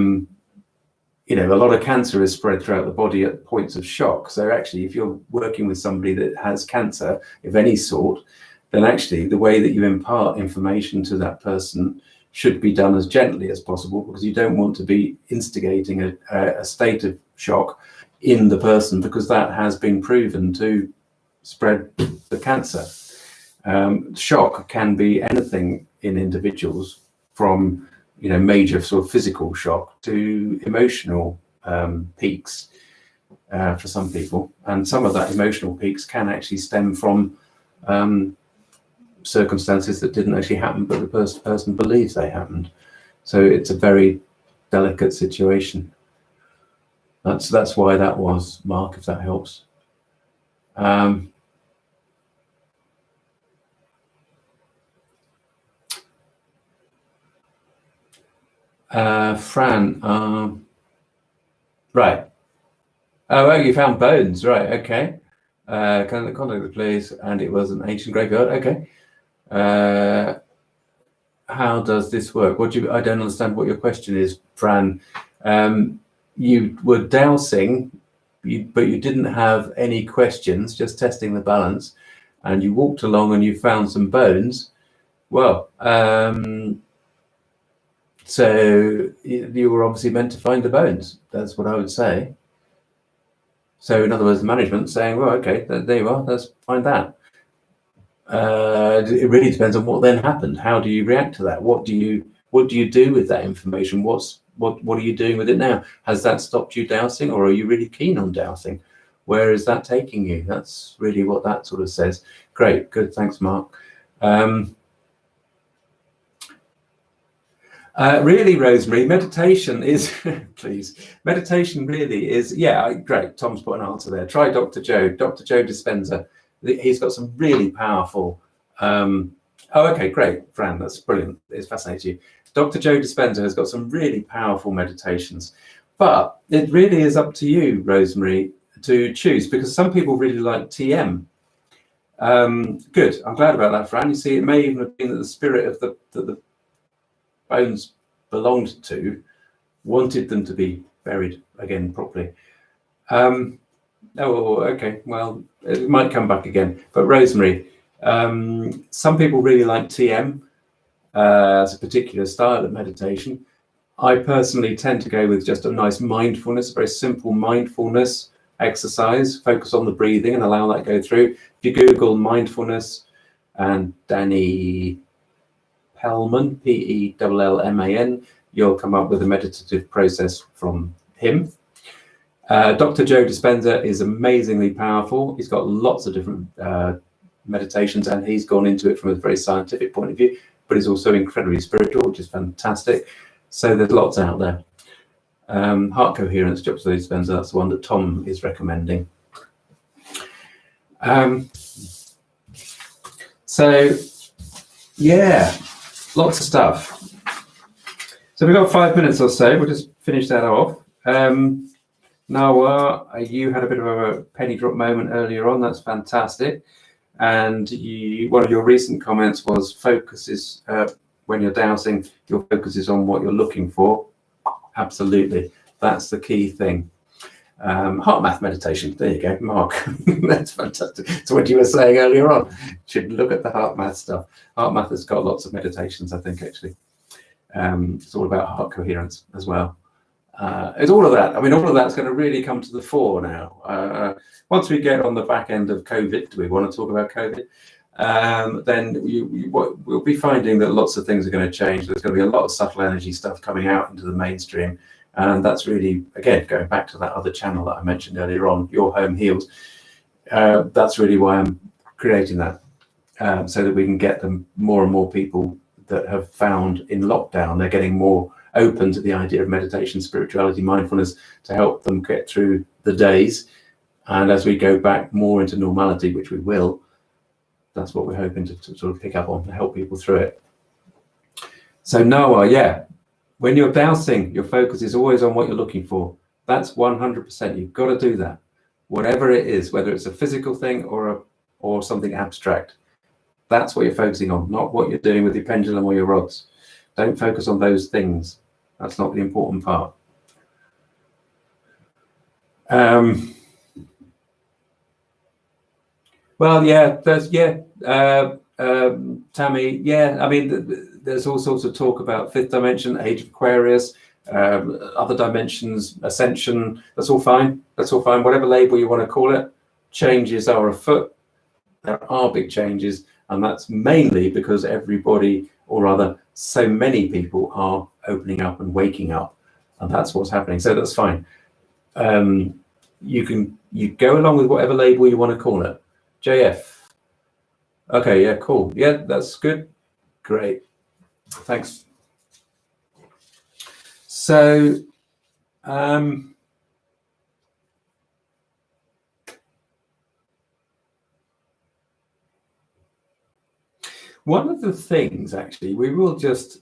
lot of cancer is spread throughout the body at points of shock. So actually, if you're working with somebody that has cancer of any sort, then actually the way that you impart information to that person should be done as gently as possible, because you don't want to be instigating a state of shock in the person, because that has been proven to spread the cancer. Shock can be anything in individuals, from major sort of physical shock to emotional peaks for some people, and some of that emotional peaks can actually stem from circumstances that didn't actually happen, but the person believes they happened. So it's a very delicate situation. That's why that was, Mark, if that helps. Fran, right. Oh, well, you found bones, right? Okay. Contact the place, and it was an ancient graveyard. Okay. How does this work? I don't understand what your question is, Fran. You were dowsing, but you didn't have any questions, just testing the balance, and you walked along and you found some bones. Well, so you were obviously meant to find the bones. That's what I would say. So in other words, the management saying, well, okay, there you are, let's find that. it really depends on what then happened. How do you react to that? What do you do with that information? What are you doing with it now? Has that stopped you dowsing, or are you really keen on dowsing? Where is that taking you? That's really what that sort of says. Great, good, thanks, Mark. Really, Rosemary, meditation is, please, meditation really is, yeah, great. Tom's put an answer there. Try Dr. Joe Dispenza. He's got some really powerful, oh, okay, great, Fran, that's brilliant. It's fascinating. Dr. Joe Dispenza has got some really powerful meditations, but it really is up to you, Rosemary, to choose, because some people really like TM. Good, I'm glad about that, Fran. You see, it may even have been that the spirit of the bones belonged to wanted them to be buried again properly. Oh, okay, well, it might come back again. But Rosemary, some people really like TM as a particular style of meditation. I personally tend to go with just a nice mindfulness, very simple mindfulness exercise. Focus on the breathing and allow that go through. If you Google mindfulness and Danny Pellman, Pellman, you'll come up with a meditative process from him. Dr. Joe Dispenza is amazingly powerful. He's got lots of different meditations, and he's gone into it from a very scientific point of view, but he's also incredibly spiritual, which is fantastic. So there's lots out there. Heart coherence, Dr. Joe Dispenza, that's the one that Tom is recommending. So, yeah, lots of stuff. So we've got 5 minutes or so. We'll just finish that off. Noah, you had a bit of a penny drop moment earlier on. That's fantastic. And one of your recent comments was focus is, when you're dowsing, your focus is on what you're looking for. Absolutely. That's the key thing. Heart math meditation. There you go, Mark. That's fantastic. So what you were saying earlier on, you should look at the heart math stuff. Heart math has got lots of meditations, I think, actually. It's all about heart coherence as well. It's all of that. I mean, all of that's going to really come to the fore now. Once we get on the back end of COVID, do we want to talk about COVID? Then we'll be finding that lots of things are going to change. There's going to be a lot of subtle energy stuff coming out into the mainstream. And that's really, again, going back to that other channel that I mentioned earlier on, Your Home Heals. That's really why I'm creating that, so that we can get them more and more people that have found in lockdown, they're getting more open to the idea of meditation, spirituality, mindfulness to help them get through the days. And as we go back more into normality, which we will, that's what we're hoping to sort of pick up on to help people through it. So Noah, yeah, when you're dowsing, your focus is always on what you're looking for. That's 100%. You've got to do that, whatever it is, whether it's a physical thing or something abstract. That's what you're focusing on, not what you're doing with your pendulum or your rods. Don't focus on those things. That's not the important part. Well, yeah, Tammy, yeah, I mean, there's all sorts of talk about fifth dimension, age of Aquarius, other dimensions, ascension. That's all fine. That's all fine. Whatever label you want to call it, changes are afoot. There are big changes, and that's mainly because everybody, or rather, so many people are opening up and waking up, and that's what's happening. So that's fine. You go along with whatever label you want to call it. JF. Okay, yeah, cool. Yeah, that's good. Great. Thanks. So, one of the things, actually, we will just,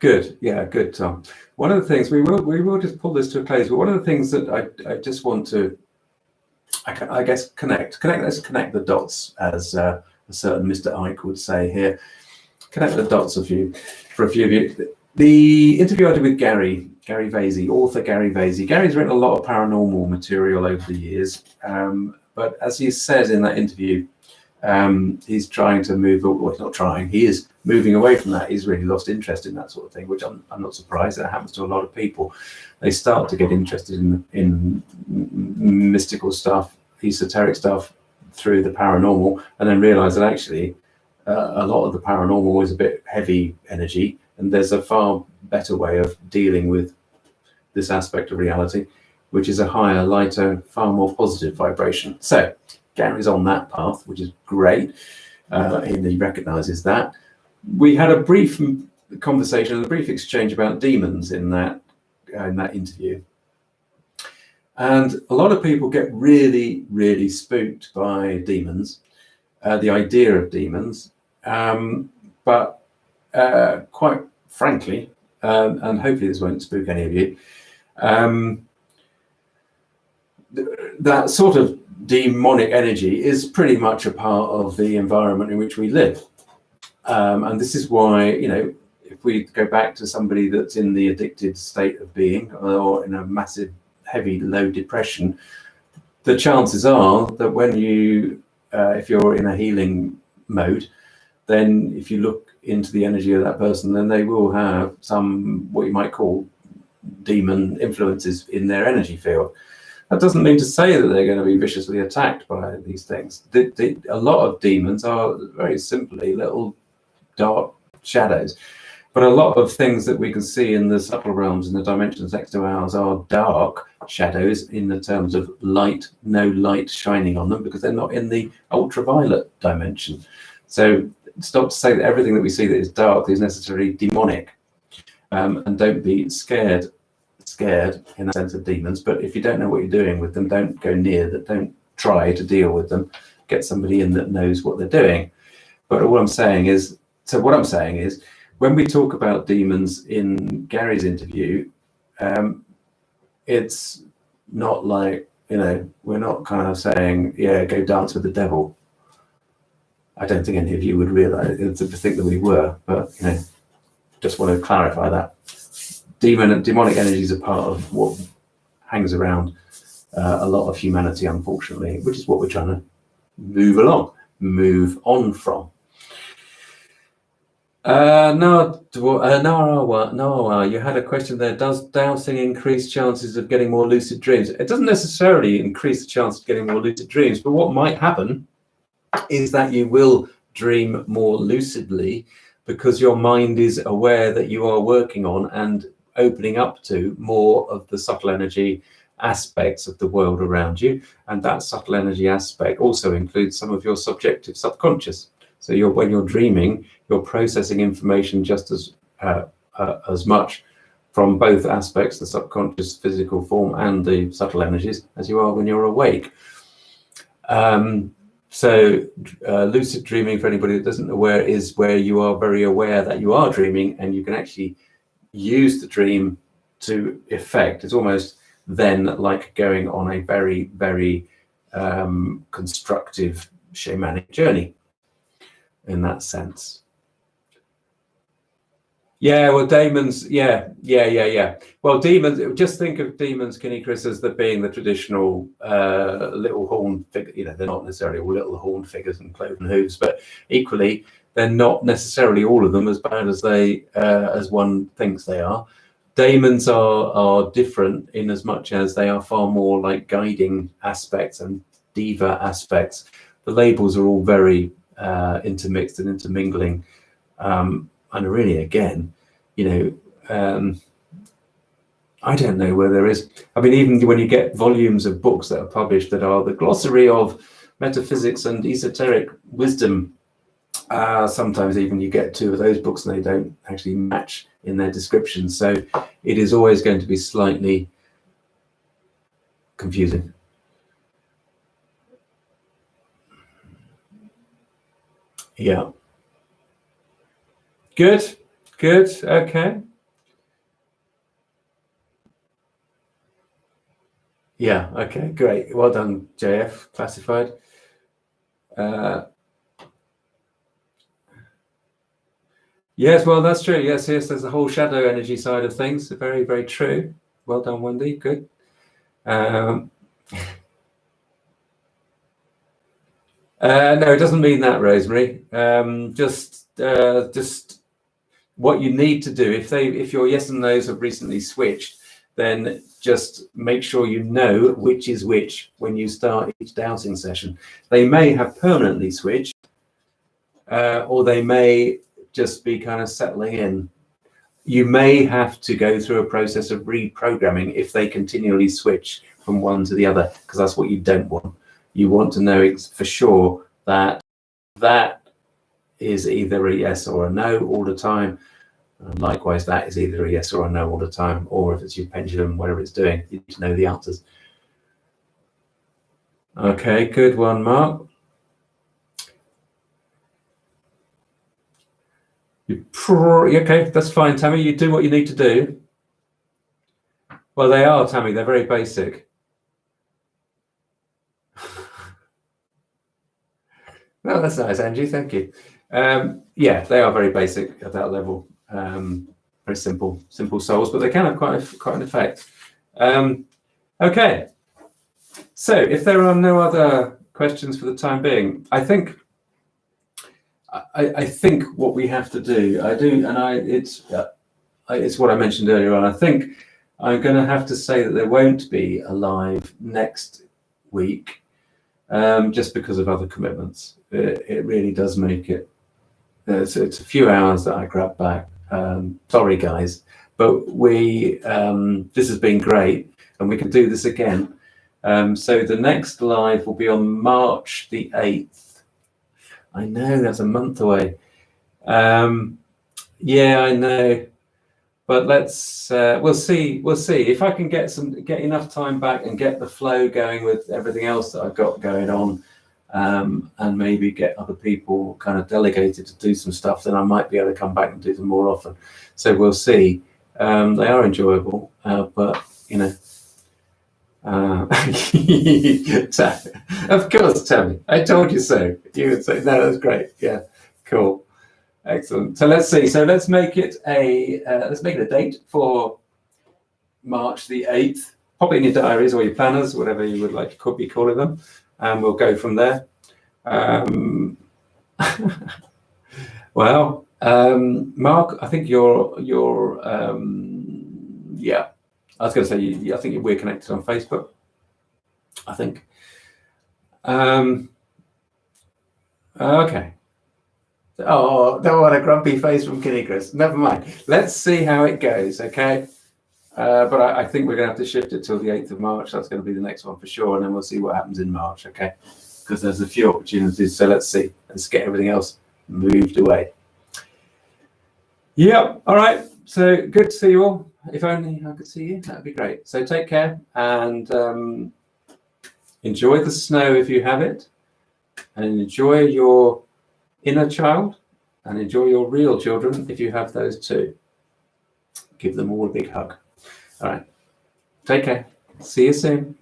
good, yeah, good, Tom. One of the things, we will just pull this to a close, but one of the things that I just want to, I guess, let's connect the dots, as a certain Mr. Ike would say here. Connect the dots for a few of you. The interview I did with Gary Vasey, author Gary Vasey. Gary's written a lot of paranormal material over the years, but as he says in that interview, he's trying to move, well, he's not trying, he is moving away from that. He's really lost interest in that sort of thing, which I'm not surprised. That happens to a lot of people. They start to get interested in mystical stuff, esoteric stuff, through the paranormal and then realize that actually a lot of the paranormal is a bit heavy energy, and there's a far better way of dealing with this aspect of reality, which is a higher, lighter, far more positive vibration. So Gary's on that path, which is great, and he recognizes that. We had a brief conversation, a brief exchange about demons in that interview. And a lot of people get really, really spooked by demons, the idea of demons. But quite frankly, and hopefully this won't spook any of you, that sort of demonic energy is pretty much a part of the environment in which we live. And this is why, you know, if we go back to somebody that's in the addicted state of being, or in a massive, heavy, low depression, the chances are that when you, if you're in a healing mode, then if you look into the energy of that person, then they will have some, what you might call, demon influences in their energy field. That doesn't mean to say that they're going to be viciously attacked by these things. A lot of demons are very simply little dark shadows. But a lot of things that we can see in the subtle realms and the dimensions next to ours are dark shadows in the terms of light, no light shining on them, because they're not in the ultraviolet dimension. So it's not to say that everything that we see that is dark is necessarily demonic. And don't be scared in the sense of demons. But if you don't know what you're doing with them, don't go near that. Don't try to deal with them. Get somebody in that knows what they're doing. But what I'm saying is, when we talk about demons in Gary's interview, it's not like, you know, we're not kind of saying, yeah, go dance with the devil. I don't think any of you would realize to think that we were, but, you know, just want to clarify that. Demonic energy is a part of what hangs around a lot of humanity, unfortunately, which is what we're trying to move on from. Noah, you had a question there. Does dowsing increase chances of getting more lucid dreams? It doesn't necessarily increase the chance of getting more lucid dreams, but what might happen is that you will dream more lucidly because your mind is aware that you are working on and opening up to more of the subtle energy aspects of the world around you. And that subtle energy aspect also includes some of your subjective subconscious. So when you're dreaming, you're processing information just as much from both aspects, the subconscious physical form and the subtle energies, as you are when you're awake. So lucid dreaming, for anybody that doesn't know, is where you are very aware that you are dreaming, and you can actually use the dream to effect. It's almost then like going on a very, very constructive shamanic journey in that sense. Yeah, well, demons, yeah. Well, demons, just think of demons, Kenny Chris, as being the traditional little horn figure. You know, they're not necessarily all little horn figures and cloven hooves, but equally, they're not necessarily all of them as bad as as one thinks they are. Daemons are different in as much as they are far more like guiding aspects and diva aspects. The labels are all very intermixed and intermingling. And really, again, you know, I don't know where there is. I mean, even when you get volumes of books that are published that are the glossary of metaphysics and esoteric wisdom, sometimes even you get two of those books and they don't actually match in their description. So it is always going to be slightly confusing. Yeah. Good. Okay. Yeah. Okay. Great. Well done, JF. Classified. Yes. Well, that's true. Yes. There's the whole shadow energy side of things. Very, very true. Well done, Wendy. Good. No, it doesn't mean that, Rosemary. Just what you need to do if your yes and no's have recently switched, then just make sure you know which is which when you start each dowsing session. They may have permanently switched, or they may just be kind of settling in. You may have to go through a process of reprogramming if they continually switch from one to the other, because that's what you don't want. You want to know for sure that that is either a yes or a no all the time. And likewise, that is either a yes or a no all the time, or if it's your pendulum, whatever it's doing, you need to know the answers. Okay, good one, Mark. Okay, that's fine, Tammy. You do what you need to do. Well, they are, Tammy. They're very basic. No, that's nice, Angie. Thank you. Yeah, they are very basic at that level. Very simple souls, but they can have quite an effect. Okay. So, if there are no other questions for the time being, I think what we have to do, it's what I mentioned earlier on. I think I'm going to have to say that there won't be a live next week, just because of other commitments. It really does make it. It's a few hours that I grab back. Sorry, guys, but this has been great, and we can do this again. So the next live will be on March the 8th. I know that's a month away. Yeah, I know, but we'll see if I can get enough time back and get the flow going with everything else that I've got going on, and maybe get other people kind of delegated to do some stuff. Then I might be able to come back and do them more often. So we'll see. They are enjoyable, but you know. Of course, Tammy. I told you so. You would say, no, that's great. Yeah, cool, excellent. So let's see. So let's make it a date for March the 8th. Pop it in your diaries or your planners, whatever you would like to be calling them, and we'll go from there. Well, Mark, I think you're yeah. I was going to say, I think we're connected on Facebook. I think. Okay. Oh, don't want a grumpy face from Kitty Chris. Never mind. Let's see how it goes, okay? But I think we're going to have to shift it till the 8th of March. That's going to be the next one for sure, and then we'll see what happens in March, okay? Because there's a few opportunities, so let's see. Let's get everything else moved away. Yep, all right. So good to see you all. If only I could see you, that'd be great. So take care and enjoy the snow if you have it, and enjoy your inner child, and enjoy your real children if you have those too. Give them all a big hug. All right. Take care. See you soon.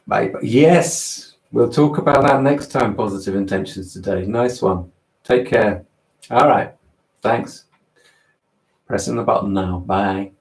Bye. Yes, we'll talk about that next time. Positive intentions today. Nice one. Take care. All right. Thanks. Pressing the button now. Bye.